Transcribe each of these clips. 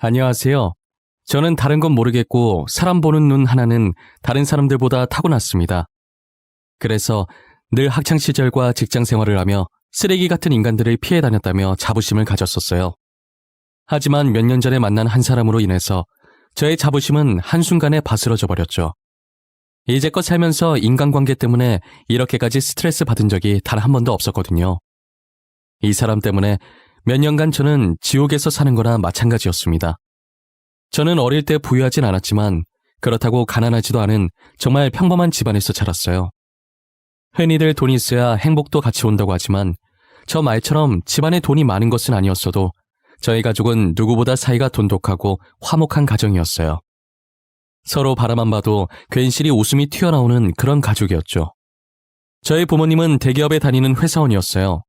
안녕하세요. 저는 다른 건 모르겠고 사람 보는 눈 하나는 다른 사람들보다 타고났습니다. 그래서 늘 학창시절과 직장 생활을 하며 쓰레기 같은 인간들을 피해 다녔다며 자부심을 가졌었어요. 하지만 몇 년 전에 만난 한 사람으로 인해서 저의 자부심은 한순간에 바스러져 버렸죠. 이제껏 살면서 인간관계 때문에 이렇게까지 스트레스 받은 적이 단 한 번도 없었거든요. 이 사람 때문에 몇 년간 저는 지옥에서 사는 거나 마찬가지였습니다. 저는 어릴 때 부유하진 않았지만 그렇다고 가난하지도 않은 정말 평범한 집안에서 자랐어요. 흔히들 돈이 있어야 행복도 같이 온다고 하지만 저 말처럼 집안에 돈이 많은 것은 아니었어도 저희 가족은 누구보다 사이가 돈독하고 화목한 가정이었어요. 서로 바라만 봐도 괜시리 웃음이 튀어나오는 그런 가족이었죠. 저희 부모님은 대기업에 다니는 회사원이었어요.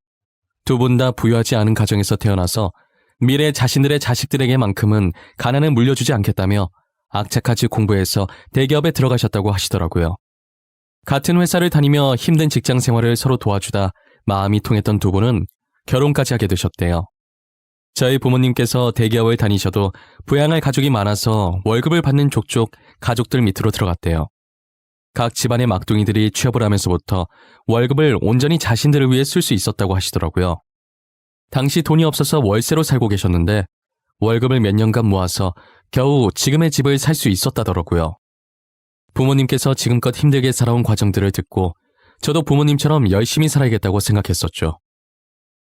두 분 다 부유하지 않은 가정에서 태어나서 미래 자신들의 자식들에게만큼은 가난을 물려주지 않겠다며 악착같이 공부해서 대기업에 들어가셨다고 하시더라고요. 같은 회사를 다니며 힘든 직장 생활을 서로 도와주다 마음이 통했던 두 분은 결혼까지 하게 되셨대요. 저희 부모님께서 대기업을 다니셔도 부양할 가족이 많아서 월급을 받는 족족 가족들 밑으로 들어갔대요. 각 집안의 막둥이들이 취업을 하면서부터 월급을 온전히 자신들을 위해 쓸 수 있었다고 하시더라고요. 당시 돈이 없어서 월세로 살고 계셨는데 월급을 몇 년간 모아서 겨우 지금의 집을 살 수 있었다더라고요. 부모님께서 지금껏 힘들게 살아온 과정들을 듣고 저도 부모님처럼 열심히 살아야겠다고 생각했었죠.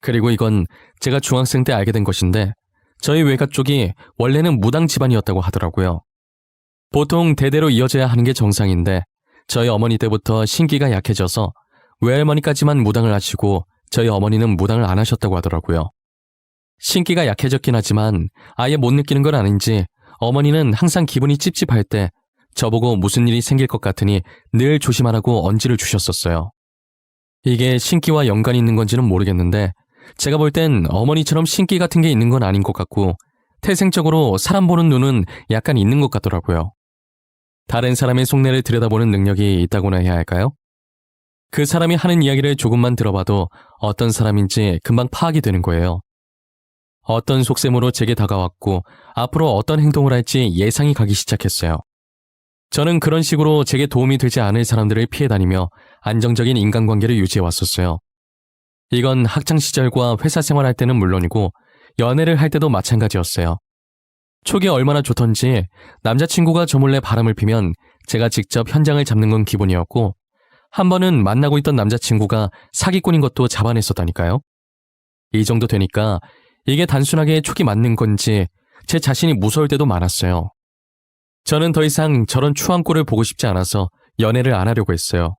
그리고 이건 제가 중학생 때 알게 된 것인데 저희 외가 쪽이 원래는 무당 집안이었다고 하더라고요. 보통 대대로 이어져야 하는 게 정상인데 저희 어머니 때부터 신기가 약해져서 외할머니까지만 무당을 하시고 저희 어머니는 무당을 안 하셨다고 하더라고요. 신기가 약해졌긴 하지만 아예 못 느끼는 건 아닌지 어머니는 항상 기분이 찝찝할 때 저보고 무슨 일이 생길 것 같으니 늘 조심하라고 언지를 주셨었어요. 이게 신기와 연관이 있는 건지는 모르겠는데 제가 볼 땐 어머니처럼 신기 같은 게 있는 건 아닌 것 같고 태생적으로 사람 보는 눈은 약간 있는 것 같더라고요. 다른 사람의 속내를 들여다보는 능력이 있다고나 해야 할까요? 그 사람이 하는 이야기를 조금만 들어봐도 어떤 사람인지 금방 파악이 되는 거예요. 어떤 속셈으로 제게 다가왔고 앞으로 어떤 행동을 할지 예상이 가기 시작했어요. 저는 그런 식으로 제게 도움이 되지 않을 사람들을 피해 다니며 안정적인 인간관계를 유지해 왔었어요. 이건 학창시절과 회사 생활할 때는 물론이고 연애를 할 때도 마찬가지였어요. 초기 얼마나 좋던지 남자친구가 저 몰래 바람을 피면 제가 직접 현장을 잡는 건 기본이었고 한 번은 만나고 있던 남자친구가 사기꾼인 것도 잡아냈었다니까요. 이 정도 되니까 이게 단순하게 촉이 맞는 건지 제 자신이 무서울 때도 많았어요. 저는 더 이상 저런 추한 꼴을 보고 싶지 않아서 연애를 안 하려고 했어요.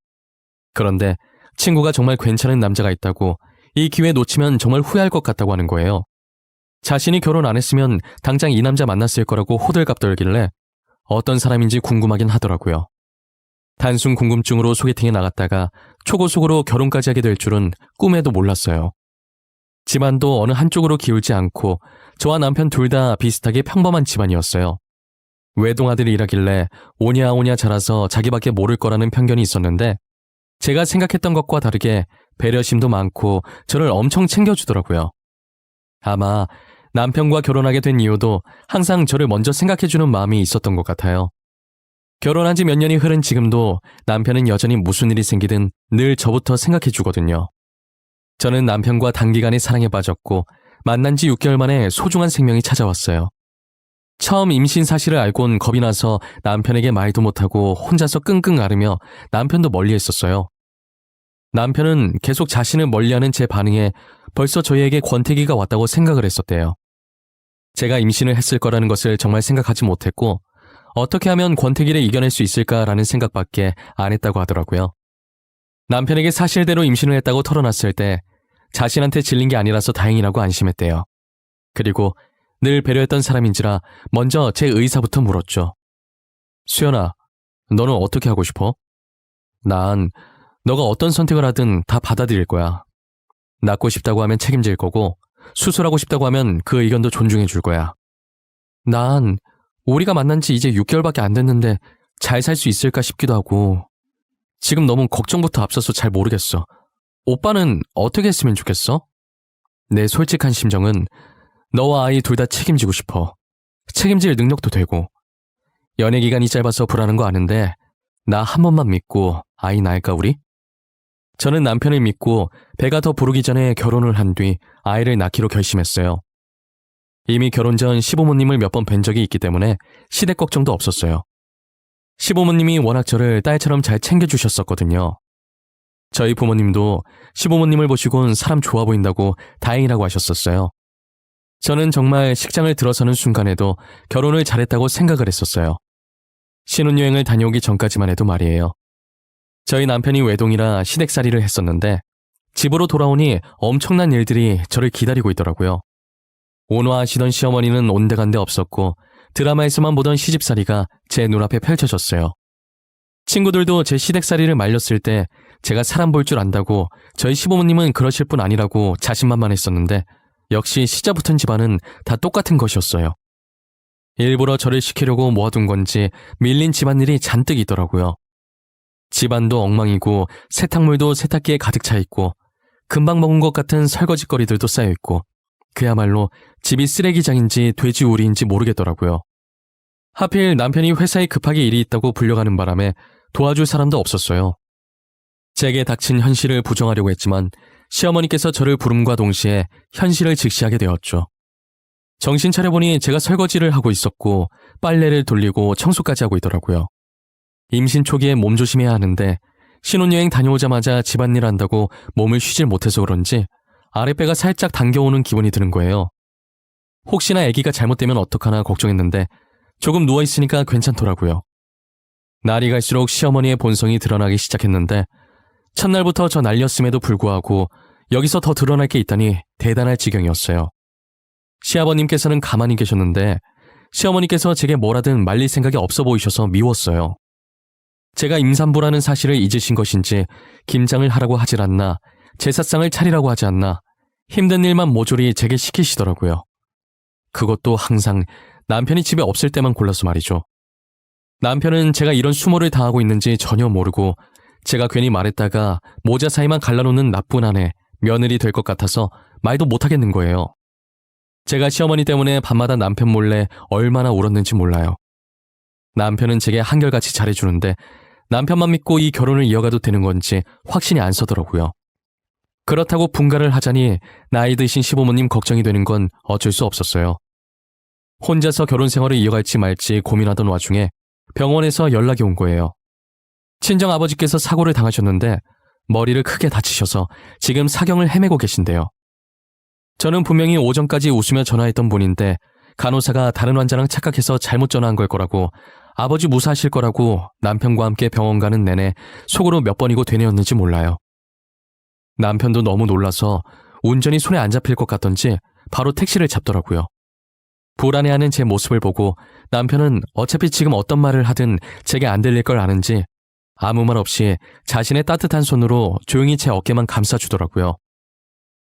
그런데 친구가 정말 괜찮은 남자가 있다고 이 기회 놓치면 정말 후회할 것 같다고 하는 거예요. 자신이 결혼 안 했으면 당장 이 남자 만났을 거라고 호들갑 떨길래 어떤 사람인지 궁금하긴 하더라고요. 단순 궁금증으로 소개팅에 나갔다가 초고속으로 결혼까지 하게 될 줄은 꿈에도 몰랐어요. 집안도 어느 한쪽으로 기울지 않고 저와 남편 둘 다 비슷하게 평범한 집안이었어요. 외동아들이라길래 오냐오냐 자라서 자기밖에 모를 거라는 편견이 있었는데 제가 생각했던 것과 다르게 배려심도 많고 저를 엄청 챙겨주더라고요. 아마 남편과 결혼하게 된 이유도 항상 저를 먼저 생각해주는 마음이 있었던 것 같아요. 결혼한 지 몇 년이 흐른 지금도 남편은 여전히 무슨 일이 생기든 늘 저부터 생각해주거든요. 저는 남편과 단기간에 사랑에 빠졌고 만난 지 6개월 만에 소중한 생명이 찾아왔어요. 처음 임신 사실을 알곤 겁이 나서 남편에게 말도 못하고 혼자서 끙끙 앓으며 남편도 멀리했었어요. 남편은 계속 자신을 멀리하는 제 반응에 벌써 저희에게 권태기가 왔다고 생각을 했었대요. 제가 임신을 했을 거라는 것을 정말 생각하지 못했고 어떻게 하면 권태기를 이겨낼 수 있을까라는 생각밖에 안 했다고 하더라고요. 남편에게 사실대로 임신을 했다고 털어놨을 때 자신한테 질린 게 아니라서 다행이라고 안심했대요. 그리고 늘 배려했던 사람인지라 먼저 제 의사부터 물었죠. 수연아, 너는 어떻게 하고 싶어? 난 너가 어떤 선택을 하든 다 받아들일 거야. 낳고 싶다고 하면 책임질 거고 수술하고 싶다고 하면 그 의견도 존중해 줄 거야. 난 우리가 만난 지 이제 6개월밖에 안 됐는데 잘 살 수 있을까 싶기도 하고 지금 너무 걱정부터 앞서서 잘 모르겠어. 오빠는 어떻게 했으면 좋겠어? 내 솔직한 심정은 너와 아이 둘 다 책임지고 싶어. 책임질 능력도 되고. 연애 기간이 짧아서 불안한 거 아는데 나 한 번만 믿고 아이 낳을까 우리? 저는 남편을 믿고 배가 더 부르기 전에 결혼을 한 뒤 아이를 낳기로 결심했어요. 이미 결혼 전 시부모님을 몇 번 뵌 적이 있기 때문에 시댁 걱정도 없었어요. 시부모님이 워낙 저를 딸처럼 잘 챙겨주셨었거든요. 저희 부모님도 시부모님을 보시곤 사람 좋아 보인다고 다행이라고 하셨었어요. 저는 정말 식장을 들어서는 순간에도 결혼을 잘했다고 생각을 했었어요. 신혼여행을 다녀오기 전까지만 해도 말이에요. 저희 남편이 외동이라 시댁살이를 했었는데 집으로 돌아오니 엄청난 일들이 저를 기다리고 있더라고요. 온화하시던 시어머니는 온데간데 없었고 드라마에서만 보던 시집살이가 제 눈앞에 펼쳐졌어요. 친구들도 제 시댁살이를 말렸을 때 제가 사람 볼 줄 안다고 저희 시부모님은 그러실 분 아니라고 자신만만했었는데 역시 시자붙은 집안은 다 똑같은 것이었어요. 일부러 저를 시키려고 모아둔 건지 밀린 집안일이 잔뜩 있더라고요. 집안도 엉망이고 세탁물도 세탁기에 가득 차 있고 금방 먹은 것 같은 설거지거리들도 쌓여 있고 그야말로 집이 쓰레기장인지 돼지우리인지 모르겠더라고요. 하필 남편이 회사에 급하게 일이 있다고 불려가는 바람에 도와줄 사람도 없었어요. 제게 닥친 현실을 부정하려고 했지만 시어머니께서 저를 부름과 동시에 현실을 직시하게 되었죠. 정신 차려보니 제가 설거지를 하고 있었고 빨래를 돌리고 청소까지 하고 있더라고요. 임신 초기에 몸조심해야 하는데 신혼여행 다녀오자마자 집안일 한다고 몸을 쉬질 못해서 그런지 아랫배가 살짝 당겨오는 기분이 드는 거예요. 혹시나 아기가 잘못되면 어떡하나 걱정했는데 조금 누워있으니까 괜찮더라고요. 날이 갈수록 시어머니의 본성이 드러나기 시작했는데 첫날부터 저 난리였음에도 불구하고 여기서 더 드러날 게 있다니 대단할 지경이었어요. 시아버님께서는 가만히 계셨는데 시어머니께서 제게 뭐라든 말릴 생각이 없어 보이셔서 미웠어요. 제가 임산부라는 사실을 잊으신 것인지 김장을 하라고 하질 않나 제사상을 차리라고 하지 않나 힘든 일만 모조리 제게 시키시더라고요. 그것도 항상 남편이 집에 없을 때만 골라서 말이죠. 남편은 제가 이런 수모를 당하고 있는지 전혀 모르고 제가 괜히 말했다가 모자 사이만 갈라놓는 나쁜 아내, 며느리 될 것 같아서 말도 못하겠는 거예요. 제가 시어머니 때문에 밤마다 남편 몰래 얼마나 울었는지 몰라요. 남편은 제게 한결같이 잘해주는데 남편만 믿고 이 결혼을 이어가도 되는 건지 확신이 안 서더라고요. 그렇다고 분가를 하자니 나이 드신 시부모님 걱정이 되는 건 어쩔 수 없었어요. 혼자서 결혼 생활을 이어갈지 말지 고민하던 와중에 병원에서 연락이 온 거예요. 친정아버지께서 사고를 당하셨는데 머리를 크게 다치셔서 지금 사경을 헤매고 계신데요. 저는 분명히 오전까지 웃으며 전화했던 분인데 간호사가 다른 환자랑 착각해서 잘못 전화한 걸 거라고 아버지 무사하실 거라고 남편과 함께 병원 가는 내내 속으로 몇 번이고 되뇌었는지 몰라요. 남편도 너무 놀라서 운전이 손에 안 잡힐 것 같던지 바로 택시를 잡더라고요. 불안해하는 제 모습을 보고 남편은 어차피 지금 어떤 말을 하든 제게 안 들릴 걸 아는지 아무 말 없이 자신의 따뜻한 손으로 조용히 제 어깨만 감싸주더라고요.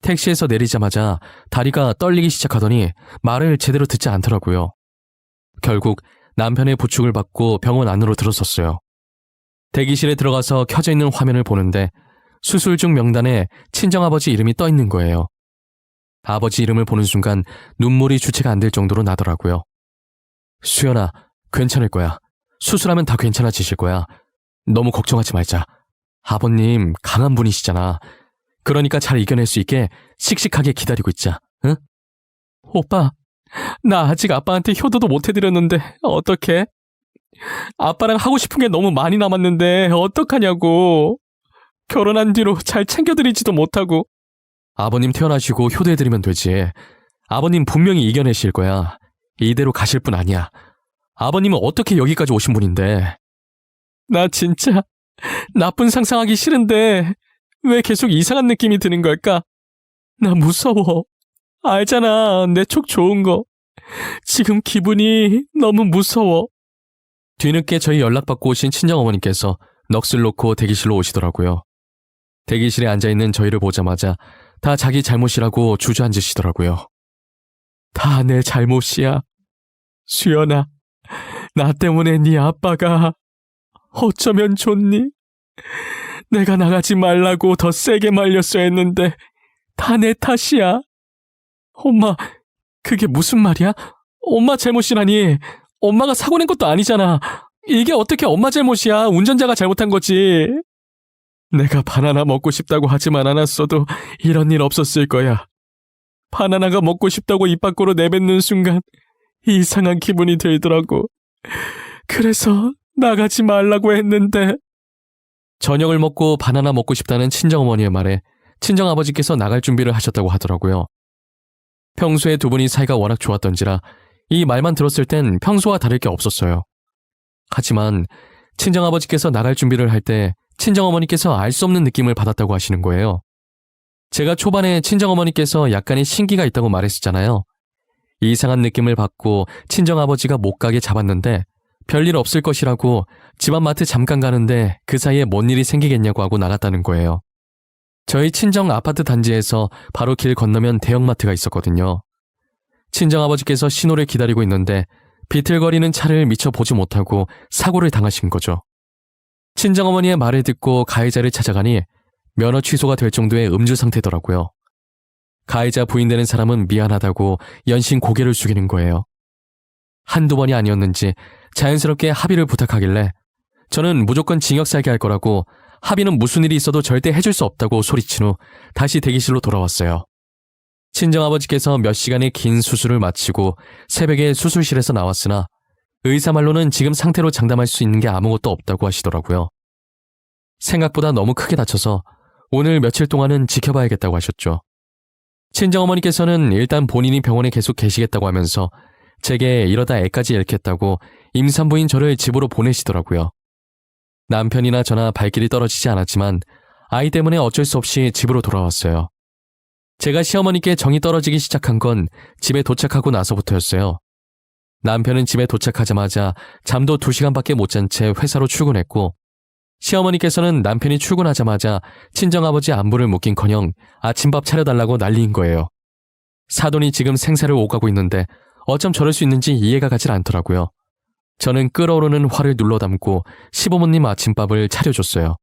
택시에서 내리자마자 다리가 떨리기 시작하더니 말을 제대로 듣지 않더라고요. 결국 남편의 부축을 받고 병원 안으로 들어섰어요. 대기실에 들어가서 켜져 있는 화면을 보는데 수술 중 명단에 친정아버지 이름이 떠 있는 거예요. 아버지 이름을 보는 순간 눈물이 주체가 안 될 정도로 나더라고요. 수연아, 괜찮을 거야. 수술하면 다 괜찮아지실 거야. 너무 걱정하지 말자. 아버님 강한 분이시잖아. 그러니까 잘 이겨낼 수 있게 씩씩하게 기다리고 있자. 응? 오빠, 나 아직 아빠한테 효도도 못 해드렸는데 어떡해? 아빠랑 하고 싶은 게 너무 많이 남았는데 어떡하냐고. 결혼한 뒤로 잘 챙겨드리지도 못하고. 아버님 태어나시고 효도해드리면 되지. 아버님 분명히 이겨내실 거야. 이대로 가실 분 아니야. 아버님은 어떻게 여기까지 오신 분인데. 나 진짜 나쁜 상상하기 싫은데 왜 계속 이상한 느낌이 드는 걸까? 나 무서워. 알잖아, 내 촉 좋은 거. 지금 기분이 너무 무서워. 뒤늦게 저희 연락받고 오신 친정어머니께서 넋을 놓고 대기실로 오시더라고요. 대기실에 앉아있는 저희를 보자마자 다 자기 잘못이라고 주저앉으시더라고요. 다 내 잘못이야. 수연아, 나 때문에 네 아빠가 어쩌면 좋니? 내가 나가지 말라고 더 세게 말렸어야 했는데 다 내 탓이야. 엄마, 그게 무슨 말이야? 엄마 잘못이라니. 엄마가 사고 낸 것도 아니잖아. 이게 어떻게 엄마 잘못이야. 운전자가 잘못한 거지. 내가 바나나 먹고 싶다고 하지만 않았어도 이런 일 없었을 거야. 바나나가 먹고 싶다고 입 밖으로 내뱉는 순간 이상한 기분이 들더라고. 그래서 나가지 말라고 했는데. 저녁을 먹고 바나나 먹고 싶다는 친정어머니의 말에 친정아버지께서 나갈 준비를 하셨다고 하더라고요. 평소에 두 분이 사이가 워낙 좋았던지라 이 말만 들었을 땐 평소와 다를 게 없었어요. 하지만 친정아버지께서 나갈 준비를 할 때 친정어머니께서 알 수 없는 느낌을 받았다고 하시는 거예요. 제가 초반에 친정어머니께서 약간의 신기가 있다고 말했었잖아요. 이상한 느낌을 받고 친정아버지가 못 가게 잡았는데 별일 없을 것이라고 집안 마트 잠깐 가는데 그 사이에 뭔 일이 생기겠냐고 하고 나갔다는 거예요. 저희 친정 아파트 단지에서 바로 길 건너면 대형마트가 있었거든요. 친정아버지께서 신호를 기다리고 있는데 비틀거리는 차를 미처 보지 못하고 사고를 당하신 거죠. 친정어머니의 말을 듣고 가해자를 찾아가니 면허 취소가 될 정도의 음주 상태더라고요. 가해자 부인되는 사람은 미안하다고 연신 고개를 숙이는 거예요. 한두 번이 아니었는지 자연스럽게 합의를 부탁하길래 저는 무조건 징역 살게 할 거라고 합의는 무슨 일이 있어도 절대 해줄 수 없다고 소리친 후 다시 대기실로 돌아왔어요. 친정아버지께서 몇 시간의 긴 수술을 마치고 새벽에 수술실에서 나왔으나 의사 말로는 지금 상태로 장담할 수 있는 게 아무것도 없다고 하시더라고요. 생각보다 너무 크게 다쳐서 오늘 며칠 동안은 지켜봐야겠다고 하셨죠. 친정어머니께서는 일단 본인이 병원에 계속 계시겠다고 하면서 제게 이러다 애까지 잃겠다고 임산부인 저를 집으로 보내시더라고요. 남편이나 저나 발길이 떨어지지 않았지만 아이 때문에 어쩔 수 없이 집으로 돌아왔어요. 제가 시어머니께 정이 떨어지기 시작한 건 집에 도착하고 나서부터였어요. 남편은 집에 도착하자마자 잠도 2시간밖에 못 잔 채 회사로 출근했고 시어머니께서는 남편이 출근하자마자 친정아버지 안부를 묻긴커녕 아침밥 차려달라고 난리인 거예요. 사돈이 지금 생사를 오가고 있는데 어쩜 저럴 수 있는지 이해가 가질 않더라고요. 저는 끓어오르는 화를 눌러 담고 시부모님 아침밥을 차려줬어요.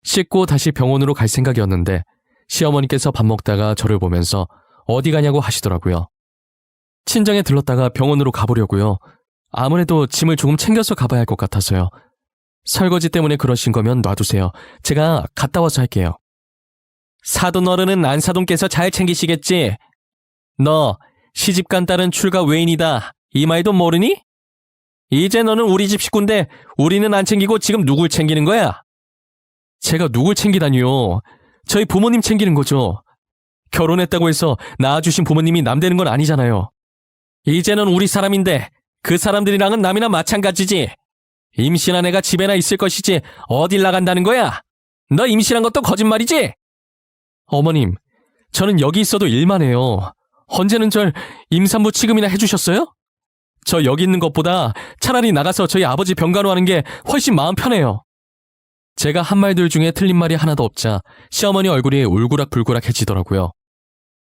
씻고 다시 병원으로 갈 생각이었는데 시어머니께서 밥 먹다가 저를 보면서 어디 가냐고 하시더라고요. 친정에 들렀다가 병원으로 가보려고요. 아무래도 짐을 조금 챙겨서 가봐야 할 것 같아서요. 설거지 때문에 그러신 거면 놔두세요. 제가 갔다 와서 할게요. 사돈 어른은 안사돈께서 잘 챙기시겠지? 너 시집간 딸은 출가 외인이다. 이 말도 모르니? 이제 너는 우리 집 식구인데 우리는 안 챙기고 지금 누굴 챙기는 거야? 제가 누굴 챙기다니요. 저희 부모님 챙기는 거죠. 결혼했다고 해서 낳아주신 부모님이 남 되는 건 아니잖아요. 이제는 우리 사람인데 그 사람들이랑은 남이나 마찬가지지. 임신한 애가 집에나 있을 것이지 어딜 나간다는 거야? 너 임신한 것도 거짓말이지? 어머님, 저는 여기 있어도 일만 해요. 언제는 절 임산부 취급이나 해주셨어요? 저 여기 있는 것보다 차라리 나가서 저희 아버지 병간호하는 게 훨씬 마음 편해요. 제가 한 말들 중에 틀린 말이 하나도 없자 시어머니 얼굴이 울그락불그락해지더라고요.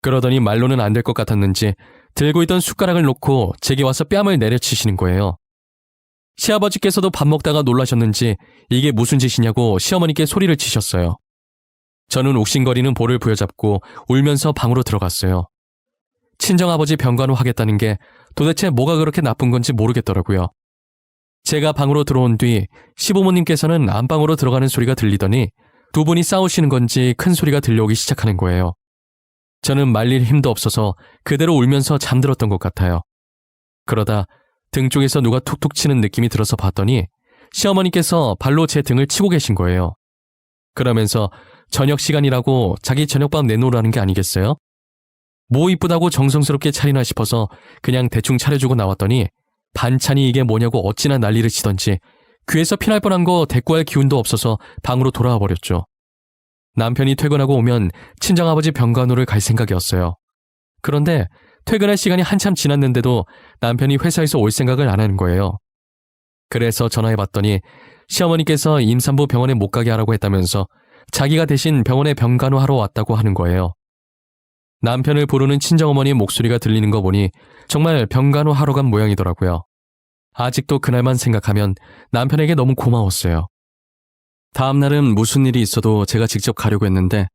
그러더니 말로는 안 될 것 같았는지 들고 있던 숟가락을 놓고 제게 와서 뺨을 내려치시는 거예요. 시아버지께서도 밥 먹다가 놀라셨는지 이게 무슨 짓이냐고 시어머니께 소리를 치셨어요. 저는 욱신거리는 볼을 부여잡고 울면서 방으로 들어갔어요. 친정아버지 병간호 하겠다는 게 도대체 뭐가 그렇게 나쁜 건지 모르겠더라고요. 제가 방으로 들어온 뒤 시부모님께서는 안방으로 들어가는 소리가 들리더니 두 분이 싸우시는 건지 큰 소리가 들려오기 시작하는 거예요. 저는 말릴 힘도 없어서 그대로 울면서 잠들었던 것 같아요. 그러다 등 쪽에서 누가 툭툭 치는 느낌이 들어서 봤더니 시어머니께서 발로 제 등을 치고 계신 거예요. 그러면서 저녁 시간이라고 자기 저녁밥 내놓으라는 게 아니겠어요? 뭐 이쁘다고 정성스럽게 차리나 싶어서 그냥 대충 차려주고 나왔더니 반찬이 이게 뭐냐고 어찌나 난리를 치던지 귀에서 피날 뻔한 거 대꾸할 기운도 없어서 방으로 돌아와 버렸죠. 남편이 퇴근하고 오면 친정아버지 병간호를 갈 생각이었어요. 그런데 퇴근할 시간이 한참 지났는데도 남편이 회사에서 올 생각을 안 하는 거예요. 그래서 전화해봤더니 시어머니께서 임산부 병원에 못 가게 하라고 했다면서 자기가 대신 병원에 병간호하러 왔다고 하는 거예요. 남편을 부르는 친정어머니의 목소리가 들리는 거 보니 정말 병간호하러 간 모양이더라고요. 아직도 그날만 생각하면 남편에게 너무 고마웠어요. 다음 날은 무슨 일이 있어도 제가 직접 가려고 했는데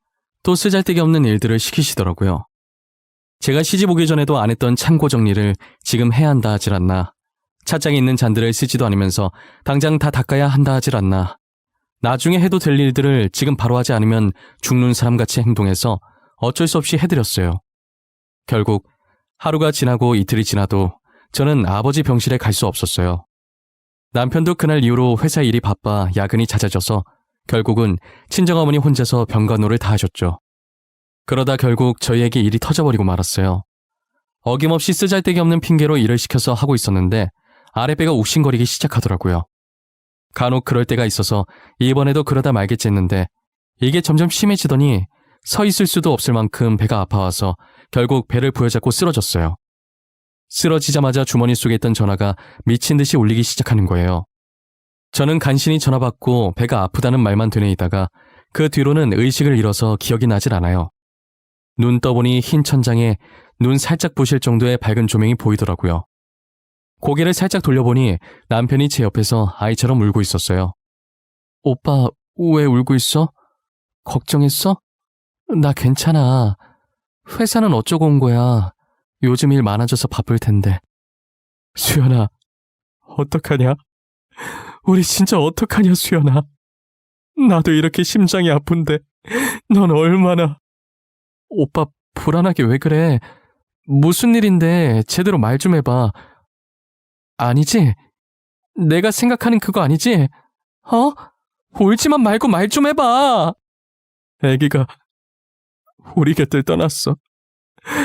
또 쓰잘데기 없는 일들을 시키시더라고요. 제가 시집 오기 전에도 안 했던 창고 정리를 지금 해야 한다 하질 않나. 찻장에 있는 잔들을 쓰지도 않으면서 당장 다 닦아야 한다 하질 않나. 나중에 해도 될 일들을 지금 바로 하지 않으면 죽는 사람같이 행동해서 어쩔 수 없이 해드렸어요. 결국 하루가 지나고 이틀이 지나도 저는 아버지 병실에 갈 수 없었어요. 남편도 그날 이후로 회사 일이 바빠 야근이 잦아져서 결국은 친정어머니 혼자서 병간호를 다 하셨죠. 그러다 결국 저희에게 일이 터져버리고 말았어요. 어김없이 쓰잘데기 없는 핑계로 일을 시켜서 하고 있었는데 아랫배가 욱신거리기 시작하더라고요. 간혹 그럴 때가 있어서 이번에도 그러다 말겠지 했는데 이게 점점 심해지더니 서 있을 수도 없을 만큼 배가 아파와서 결국 배를 부여잡고 쓰러졌어요. 쓰러지자마자 주머니 속에 있던 전화가 미친 듯이 울리기 시작하는 거예요. 저는 간신히 전화 받고 배가 아프다는 말만 되뇌이다가 그 뒤로는 의식을 잃어서 기억이 나질 않아요. 눈 떠보니 흰 천장에 눈 살짝 부실 정도의 밝은 조명이 보이더라고요. 고개를 살짝 돌려보니 남편이 제 옆에서 아이처럼 울고 있었어요. 오빠, 왜 울고 있어? 걱정했어? 나 괜찮아. 회사는 어쩌고 온 거야. 요즘 일 많아져서 바쁠 텐데. 수연아, 어떡하냐? 우리 진짜 어떡하냐, 수연아. 나도 이렇게 심장이 아픈데 넌 얼마나... 오빠, 불안하게 왜 그래? 무슨 일인데 제대로 말 좀 해봐. 아니지? 내가 생각하는 그거 아니지? 울지만 말고 말 좀 해봐. 애기가 우리 곁을 떠났어.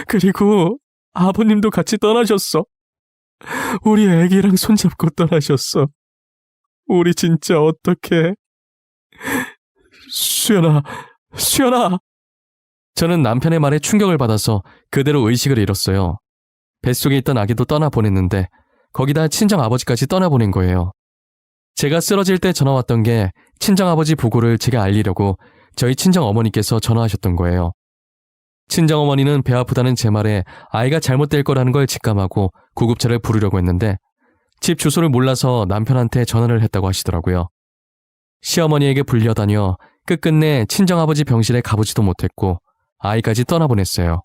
그리고 아버님도 같이 떠나셨어. 우리 애기랑 손잡고 떠나셨어. 우리 진짜 어떡해. 수연아, 수연아. 저는 남편의 말에 충격을 받아서 그대로 의식을 잃었어요. 뱃속에 있던 아기도 떠나보냈는데 거기다 친정아버지까지 떠나보낸 거예요. 제가 쓰러질 때 전화 왔던 게 친정아버지 보고를 제가 알리려고 저희 친정어머니께서 전화하셨던 거예요. 친정어머니는 배 아프다는 제 말에 아이가 잘못될 거라는 걸 직감하고 구급차를 부르려고 했는데 집 주소를 몰라서 남편한테 전화를 했다고 하시더라고요. 시어머니에게 불려다녀 끝끝내 친정아버지 병실에 가보지도 못했고 아이까지 떠나보냈어요.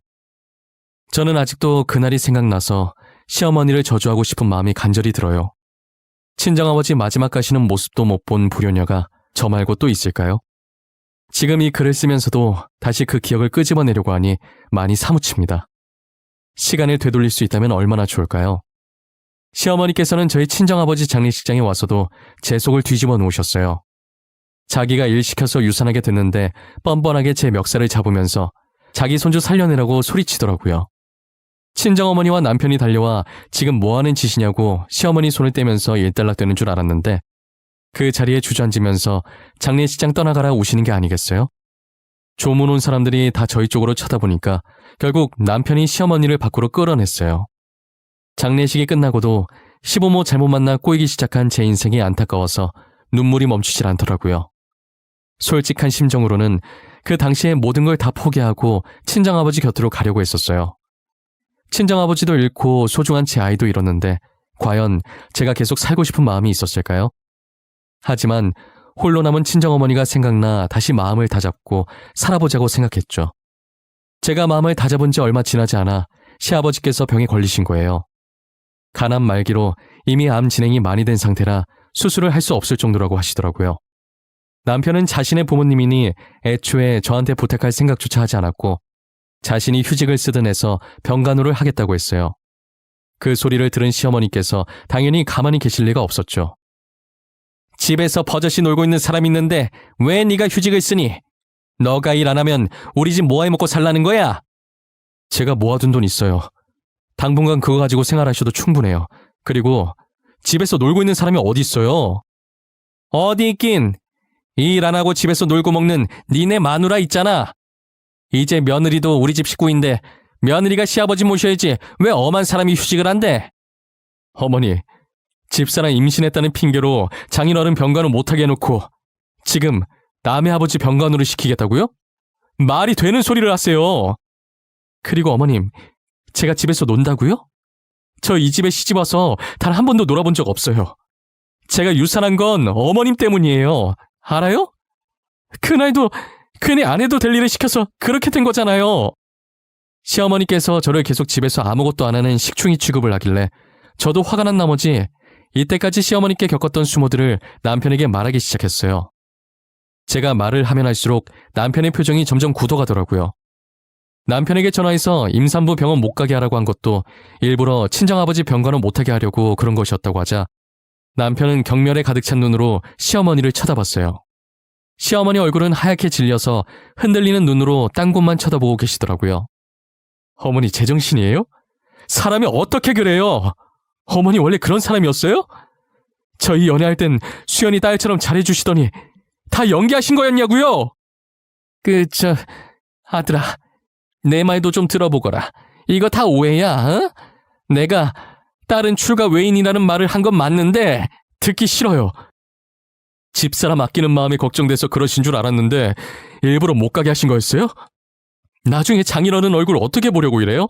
저는 아직도 그날이 생각나서 시어머니를 저주하고 싶은 마음이 간절히 들어요. 친정아버지 마지막 가시는 모습도 못 본 불효녀가 저 말고 또 있을까요? 지금 이 글을 쓰면서도 다시 그 기억을 끄집어내려고 하니 많이 사무칩니다. 시간을 되돌릴 수 있다면 얼마나 좋을까요? 시어머니께서는 저희 친정아버지 장례식장에 와서도 제 속을 뒤집어 놓으셨어요. 자기가 일 시켜서 유산하게 됐는데 뻔뻔하게 제 멱살을 잡으면서 자기 손주 살려내라고 소리치더라고요. 친정어머니와 남편이 달려와 지금 뭐하는 짓이냐고 시어머니 손을 떼면서 일단락되는 줄 알았는데 그 자리에 주저앉으면서 장례식장 떠나가라 우시는 게 아니겠어요? 조문 온 사람들이 다 저희 쪽으로 쳐다보니까 결국 남편이 시어머니를 밖으로 끌어냈어요. 장례식이 끝나고도 시부모 잘못 만나 꼬이기 시작한 제 인생이 안타까워서 눈물이 멈추질 않더라고요. 솔직한 심정으로는 그 당시에 모든 걸 다 포기하고 친정아버지 곁으로 가려고 했었어요. 친정아버지도 잃고 소중한 제 아이도 잃었는데 과연 제가 계속 살고 싶은 마음이 있었을까요? 하지만 홀로 남은 친정어머니가 생각나 다시 마음을 다잡고 살아보자고 생각했죠. 제가 마음을 다잡은 지 얼마 지나지 않아 시아버지께서 병에 걸리신 거예요. 간암 말기로 이미 암 진행이 많이 된 상태라 수술을 할 수 없을 정도라고 하시더라고요. 남편은 자신의 부모님이니 애초에 저한테 부탁할 생각조차 하지 않았고 자신이 휴직을 쓰든 해서 병간호를 하겠다고 했어요. 그 소리를 들은 시어머니께서 당연히 가만히 계실 리가 없었죠. 집에서 버젓이 놀고 있는 사람이 있는데 왜 네가 휴직을 쓰니? 너가 일 안 하면 우리 집 뭐 해 먹고 살라는 거야? 제가 모아둔 돈 있어요. 당분간 그거 가지고 생활하셔도 충분해요. 그리고 집에서 놀고 있는 사람이 어디 있어요? 어디 있긴. 일 안 하고 집에서 놀고 먹는 니네 마누라 있잖아. 이제 며느리도 우리 집 식구인데 며느리가 시아버지 모셔야지 왜 엄한 사람이 휴직을 한대? 어머니, 집사람 임신했다는 핑계로 장인어른 병간호 못하게 해놓고 지금 남의 아버지 병간호를 시키겠다고요? 말이 되는 소리를 하세요. 그리고 어머님, 제가 집에서 논다고요? 저 이 집에 시집 와서 단 한 번도 놀아본 적 없어요. 제가 유산한 건 어머님 때문이에요. 알아요? 그날도 괜히 안 해도 될 일을 시켜서 그렇게 된 거잖아요. 시어머니께서 저를 계속 집에서 아무것도 안 하는 식충이 취급을 하길래 저도 화가 난 나머지 이때까지 시어머니께 겪었던 수모들을 남편에게 말하기 시작했어요. 제가 말을 하면 할수록 남편의 표정이 점점 굳어가더라고요. 남편에게 전화해서 임산부 병원 못 가게 하라고 한 것도 일부러 친정아버지 병간호 못하게 하려고 그런 것이었다고 하자 남편은 경멸에 가득 찬 눈으로 시어머니를 쳐다봤어요. 시어머니 얼굴은 하얗게 질려서 흔들리는 눈으로 딴 곳만 쳐다보고 계시더라고요. 어머니 제정신이에요? 사람이 어떻게 그래요? 어머니 원래 그런 사람이었어요? 저희 연애할 땐 수연이 딸처럼 잘해주시더니 다 연기하신 거였냐고요? 아들아, 내 말도 좀 들어보거라. 이거 다 오해야, 어? 내가 딸은 출가 외인이라는 말을 한 건 맞는데 듣기 싫어요. 집사람 아끼는 마음이 걱정돼서 그러신 줄 알았는데 일부러 못 가게 하신 거였어요? 나중에 장인어른 얼굴 어떻게 보려고 이래요?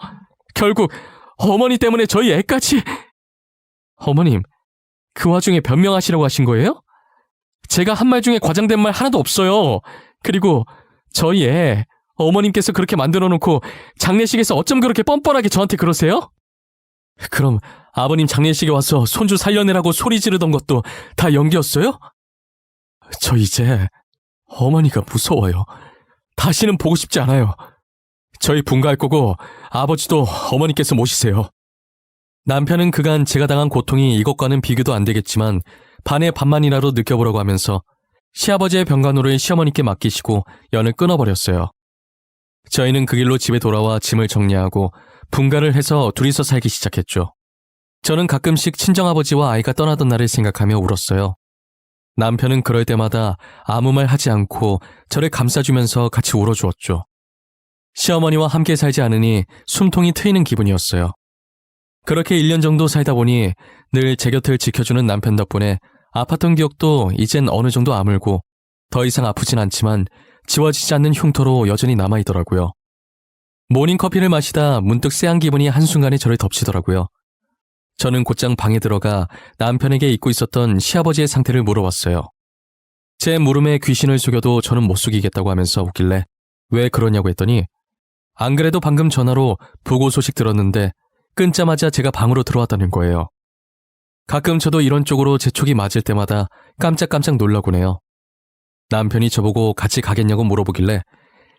결국 어머니 때문에 저희 애까지... 어머님, 그 와중에 변명하시라고 하신 거예요? 제가 한 말 중에 과장된 말 하나도 없어요. 그리고 저희 애 어머님께서 그렇게 만들어 놓고 장례식에서 어쩜 그렇게 뻔뻔하게 저한테 그러세요? 그럼 아버님 장례식에 와서 손주 살려내라고 소리 지르던 것도 다 연기였어요? 저 이제 어머니가 무서워요. 다시는 보고 싶지 않아요. 저희 분가할 거고 아버지도 어머니께서 모시세요. 남편은 그간 제가 당한 고통이 이것과는 비교도 안 되겠지만 반의 반만이라도 느껴보려고 하면서 시아버지의 병간호를 시어머니께 맡기시고 연을 끊어버렸어요. 저희는 그 길로 집에 돌아와 짐을 정리하고 분가를 해서 둘이서 살기 시작했죠. 저는 가끔씩 친정아버지와 아이가 떠나던 날을 생각하며 울었어요. 남편은 그럴 때마다 아무 말 하지 않고 저를 감싸주면서 같이 울어주었죠. 시어머니와 함께 살지 않으니 숨통이 트이는 기분이었어요. 그렇게 1년 정도 살다 보니 늘 제 곁을 지켜주는 남편 덕분에 아팠던 기억도 이젠 어느 정도 아물고 더 이상 아프진 않지만 지워지지 않는 흉터로 여전히 남아있더라고요. 모닝커피를 마시다 문득 쎄한 기분이 한순간에 저를 덮치더라고요. 저는 곧장 방에 들어가 남편에게 잊고 있었던 시아버지의 상태를 물어봤어요. 제 물음에 귀신을 속여도 저는 못 속이겠다고 하면서 웃길래 왜 그러냐고 했더니 안 그래도 방금 전화로 부고 소식 들었는데 끊자마자 제가 방으로 들어왔다는 거예요. 가끔 저도 이런 쪽으로 제 촉이 맞을 때마다 깜짝깜짝 놀라곤 해요. 남편이 저보고 같이 가겠냐고 물어보길래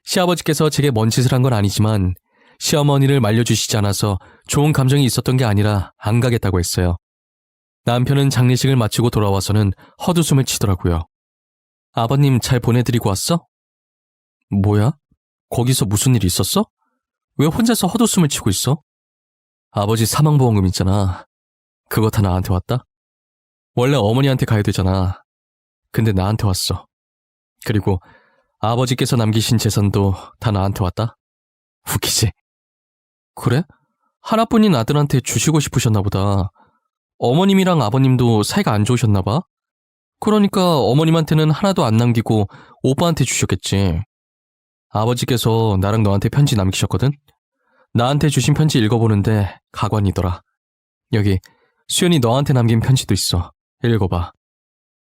시아버지께서 제게 먼 짓을 한 건 아니지만 시어머니를 말려주시지 않아서 좋은 감정이 있었던 게 아니라 안 가겠다고 했어요. 남편은 장례식을 마치고 돌아와서는 헛웃음을 치더라고요. 아버님 잘 보내드리고 왔어? 뭐야? 거기서 무슨 일 있었어? 왜 혼자서 헛웃음을 치고 있어? 아버지 사망보험금 있잖아. 그거 다 나한테 왔다? 원래 어머니한테 가야 되잖아. 근데 나한테 왔어. 그리고 아버지께서 남기신 재산도 다 나한테 왔다? 웃기지? 그래? 하나뿐인 아들한테 주시고 싶으셨나 보다. 어머님이랑 아버님도 사이가 안 좋으셨나 봐? 그러니까 어머님한테는 하나도 안 남기고 오빠한테 주셨겠지. 아버지께서 나랑 너한테 편지 남기셨거든? 나한테 주신 편지 읽어보는데 가관이더라. 여기 수연이 너한테 남긴 편지도 있어. 읽어봐.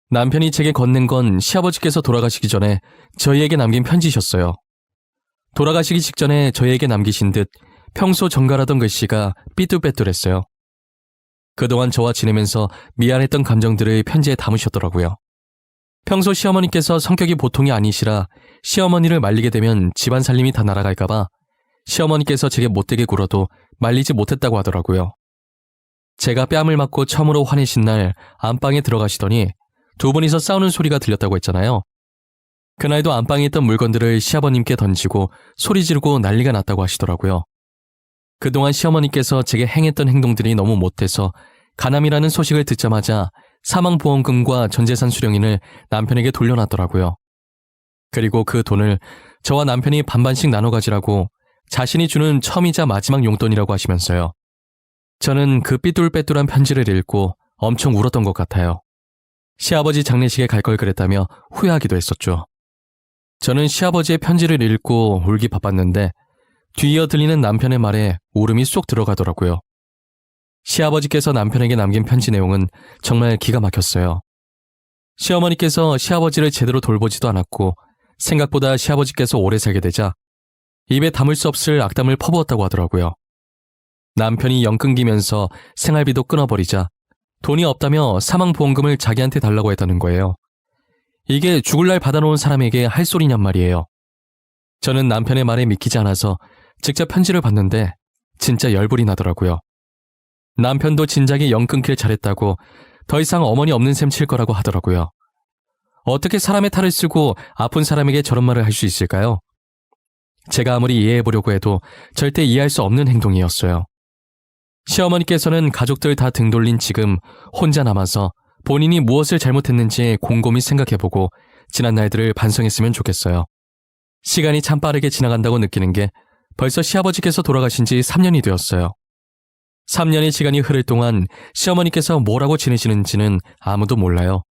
남편이 제게 건넨 건 시아버지께서 돌아가시기 전에 저희에게 남긴 편지셨어요. 돌아가시기 직전에 저희에게 남기신 듯 평소 정갈하던 글씨가 삐뚤빼뚤했어요. 그동안 저와 지내면서 미안했던 감정들을 편지에 담으셨더라고요. 평소 시어머니께서 성격이 보통이 아니시라 시어머니를 말리게 되면 집안 살림이 다 날아갈까봐 시어머니께서 제게 못되게 굴어도 말리지 못했다고 하더라고요. 제가 뺨을 맞고 처음으로 화내신 날 안방에 들어가시더니 두 분이서 싸우는 소리가 들렸다고 했잖아요. 그날도 안방에 있던 물건들을 시아버님께 던지고 소리 지르고 난리가 났다고 하시더라고요. 그동안 시어머니께서 제게 행했던 행동들이 너무 못해서 가남이라는 소식을 듣자마자 사망보험금과 전재산 수령인을 남편에게 돌려놨더라고요. 그리고 그 돈을 저와 남편이 반반씩 나눠 가지라고 자신이 주는 처음이자 마지막 용돈이라고 하시면서요. 저는 그 삐뚤빼뚤한 편지를 읽고 엄청 울었던 것 같아요. 시아버지 장례식에 갈 걸 그랬다며 후회하기도 했었죠. 저는 시아버지의 편지를 읽고 울기 바빴는데 뒤이어 들리는 남편의 말에 울음이 쏙 들어가더라고요. 시아버지께서 남편에게 남긴 편지 내용은 정말 기가 막혔어요. 시어머니께서 시아버지를 제대로 돌보지도 않았고 생각보다 시아버지께서 오래 살게 되자 입에 담을 수 없을 악담을 퍼부었다고 하더라고요. 남편이 영 끊기면서 생활비도 끊어버리자 돈이 없다며 사망보험금을 자기한테 달라고 했다는 거예요. 이게 죽을 날 받아놓은 사람에게 할 소리냔 말이에요. 저는 남편의 말에 믿기지 않아서 직접 편지를 봤는데 진짜 열불이 나더라고요. 남편도 진작에 영 끊길 잘했다고 더 이상 어머니 없는 셈 칠 거라고 하더라고요. 어떻게 사람의 탈을 쓰고 아픈 사람에게 저런 말을 할 수 있을까요? 제가 아무리 이해해보려고 해도 절대 이해할 수 없는 행동이었어요. 시어머니께서는 가족들 다 등 돌린 지금 혼자 남아서 본인이 무엇을 잘못했는지 곰곰이 생각해보고 지난 날들을 반성했으면 좋겠어요. 시간이 참 빠르게 지나간다고 느끼는 게 벌써 시아버지께서 돌아가신 지 3년이 되었어요. 3년의 시간이 흐를 동안 시어머니께서 뭐라고 지내시는지는 아무도 몰라요.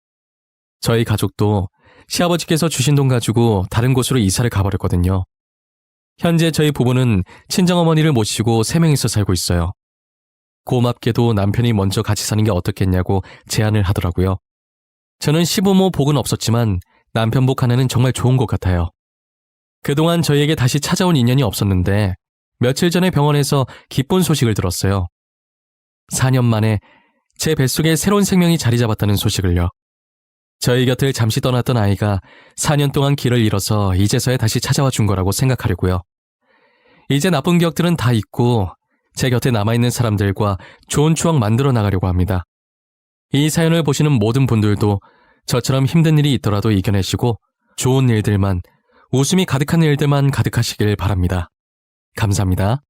저희 가족도 시아버지께서 주신 돈 가지고 다른 곳으로 이사를 가버렸거든요. 현재 저희 부부는 친정어머니를 모시고 3명이서 살고 있어요. 고맙게도 남편이 먼저 같이 사는 게 어떻겠냐고 제안을 하더라고요. 저는 시부모 복은 없었지만 남편 복 하나는 정말 좋은 것 같아요. 그동안 저희에게 다시 찾아온 인연이 없었는데 며칠 전에 병원에서 기쁜 소식을 들었어요. 4년 만에 제 뱃속에 새로운 생명이 자리 잡았다는 소식을요. 저희 곁을 잠시 떠났던 아이가 4년 동안 길을 잃어서 이제서야 다시 찾아와 준 거라고 생각하려고요. 이제 나쁜 기억들은 다 잊고 제 곁에 남아있는 사람들과 좋은 추억 만들어 나가려고 합니다. 이 사연을 보시는 모든 분들도 저처럼 힘든 일이 있더라도 이겨내시고 좋은 일들만, 웃음이 가득한 일들만 가득하시길 바랍니다. 감사합니다.